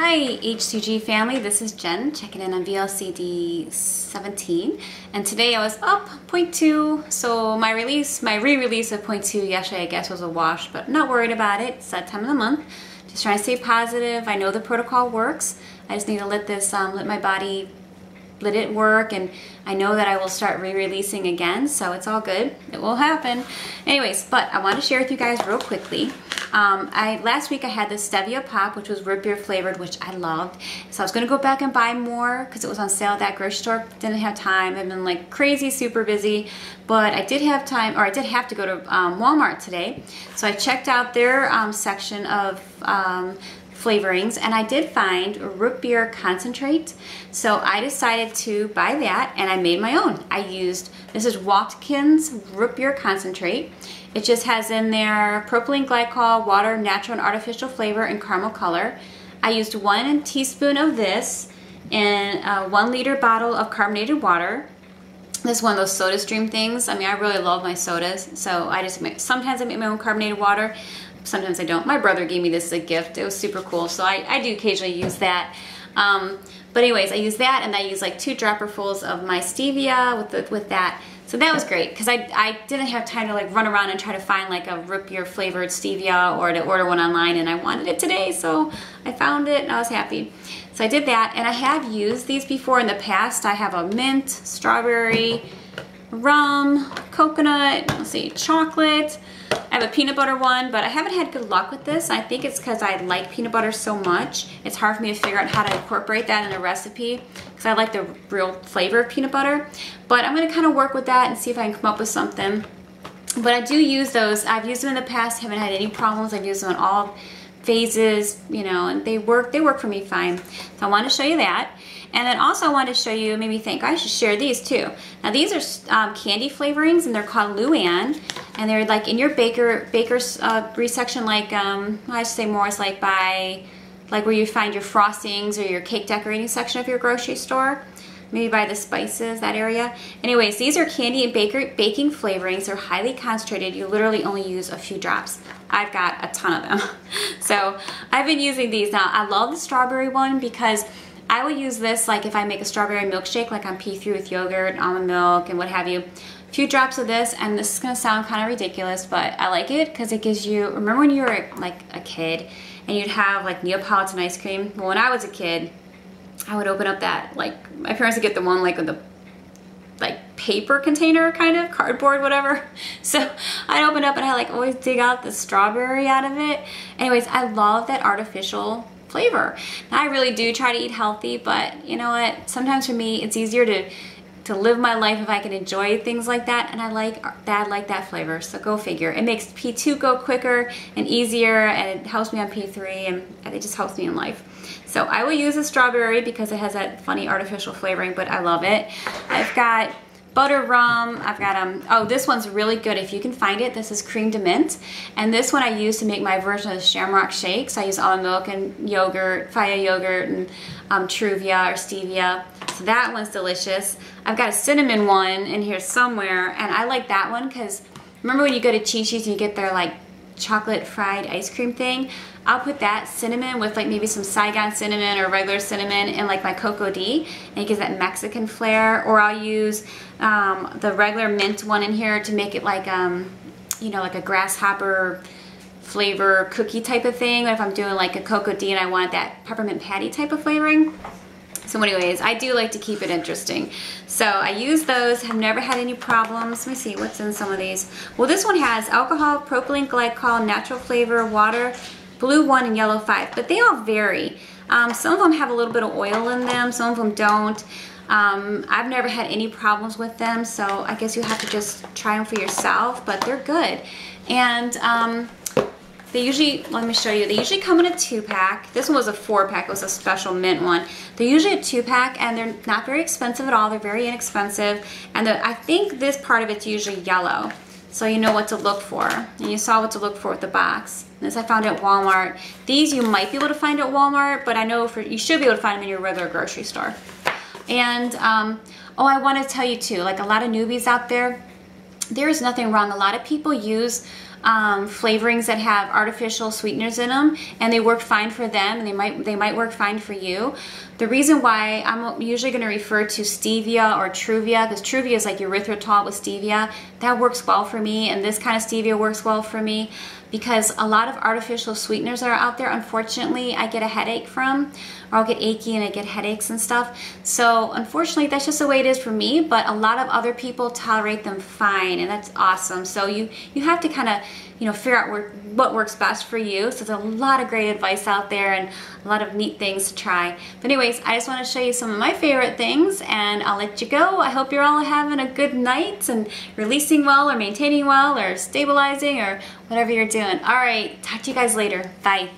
Hi HCG family, this is Jen checking in on VLCD 17, and today I was up 0.2, so my re-release of 0.2 yesterday I guess was a wash, but not worried about it. It's that time of the month. Just trying to stay positive. I know the protocol works. I just need to let this, let my body, let it work, and I know that I will start re-releasing again, so it's all good. It will happen. Anyways, but I want to share with you guys real quickly. Last week I had this Stevia Pop, which was root beer flavored, which I loved. So I was going to go back and buy more because it was on sale at that grocery store. Didn't have time. I've been like crazy, super busy. But I did have time, or I did have to go to Walmart today. So I checked out their section of flavorings, and I did find root beer concentrate. So I decided to buy that, and I made my own. This is Watkins root beer concentrate. It just has in there propylene glycol, water, natural and artificial flavor, and caramel color. I used 1 teaspoon of this in a 1 liter bottle of carbonated water. This is one of those soda stream things. I mean, I really love my sodas, so sometimes I make my own carbonated water. Sometimes I don't. My brother gave me this as a gift. It was super cool, so I do occasionally use that. But anyways, I use that, and I use like 2 dropperfuls of my stevia with that. So that was great because I didn't have time to like run around and try to find like a root beer flavored stevia or to order one online, and I wanted it today, so I found it and I was happy. So I did that, and I have used these before in the past. I have a mint, strawberry, rum, coconut, let's see, chocolate. I have a peanut butter one, but I haven't had good luck with this. I think it's because I like peanut butter so much. It's hard for me to figure out how to incorporate that in a recipe because I like the real flavor of peanut butter. But I'm going to kind of work with that and see if I can come up with something. But I do use those. I've used them in the past, haven't had any problems. I've used them in all phases, you know, and they work for me fine. So I want to show you that. And then also I wanted to show you, made me think I should share these too. Now these are candy flavorings, and they're called LorAnn, and they're like in your baker's section, like I should say more, it's like by where you find your frostings or your cake decorating section of your grocery store. Maybe by the spices, that area. Anyways, these are candy and baking flavorings. They're highly concentrated. You literally only use a few drops. I've got a ton of them. So I've been using these. Now I love the strawberry one because I will use this like if I make a strawberry milkshake, like on P3 with yogurt, almond milk, and what have you. A few drops of this, and this is gonna sound kind of ridiculous, but I like it because it gives you, remember when you were like a kid and you'd have like Neapolitan ice cream? Well, when I was a kid, I would open up that, like, my parents would get the one like with the like paper container, kind of cardboard, whatever. So I'd open up and I like always dig out the strawberry out of it. Anyways, I love that artificial flavor. Now I really do try to eat healthy, but you know what? Sometimes for me, it's easier to live my life if I can enjoy things like that, and I like that flavor. So go figure. It makes P2 go quicker and easier, and it helps me on P3, and it just helps me in life. So I will use a strawberry because it has that funny artificial flavoring, but I love it. I've got butter rum. I've got oh, this one's really good if you can find it. This is cream de mint, and this one I use to make my version of the shamrock shakes. I use almond milk and yogurt, Faya yogurt, and Truvia or stevia. So that one's delicious. I've got a cinnamon one in here somewhere, and I like that one because remember when you go to Chi-Chi's and you get their like chocolate fried ice cream thing? I'll put that cinnamon with like maybe some Saigon cinnamon or regular cinnamon in like my Cocoa D, and it gives that Mexican flair. Or I'll use the regular mint one in here to make it like you know, like a grasshopper flavor cookie type of thing. If I'm doing like a Cocoa D and I want that peppermint patty type of flavoring. So anyways, I do like to keep it interesting. So I use those, have never had any problems. Let me see, what's in some of these? Well, this one has alcohol, propylene glycol, natural flavor, water, blue 1 and yellow 5, but they all vary. Some of them have a little bit of oil in them, some of them don't. I've never had any problems with them, so I guess you have to just try them for yourself, but they're good. And they usually, let me show you, they usually come in a 2-pack. This one was a 4-pack, it was a special mint one. They're usually a 2-pack, and they're not very expensive at all. They're very inexpensive, and I think this part of it's usually yellow, so you know what to look for. And you saw what to look for with the box. This I found at Walmart. These you might be able to find at Walmart, but I know you should be able to find them in your regular grocery store. And oh, I want to tell you too, like a lot of newbies out there, there is nothing wrong. A lot of people use flavorings that have artificial sweeteners in them, and they work fine for them, and they might work fine for you. The reason why I'm usually going to refer to stevia or Truvia, because Truvia is like erythritol with stevia. That works well for me, and this kind of stevia works well for me, because a lot of artificial sweeteners that are out there, unfortunately, I get a headache from, or I'll get achy and I get headaches and stuff. So unfortunately, that's just the way it is for me, but a lot of other people tolerate them fine, and that's awesome. So you have to kind of, you know, figure out what works best for you. So there's a lot of great advice out there and a lot of neat things to try. But anyways, I just want to show you some of my favorite things, and I'll let you go. I hope you're all having a good night and releasing well or maintaining well or stabilizing or whatever you're doing. All right, talk to you guys later. Bye.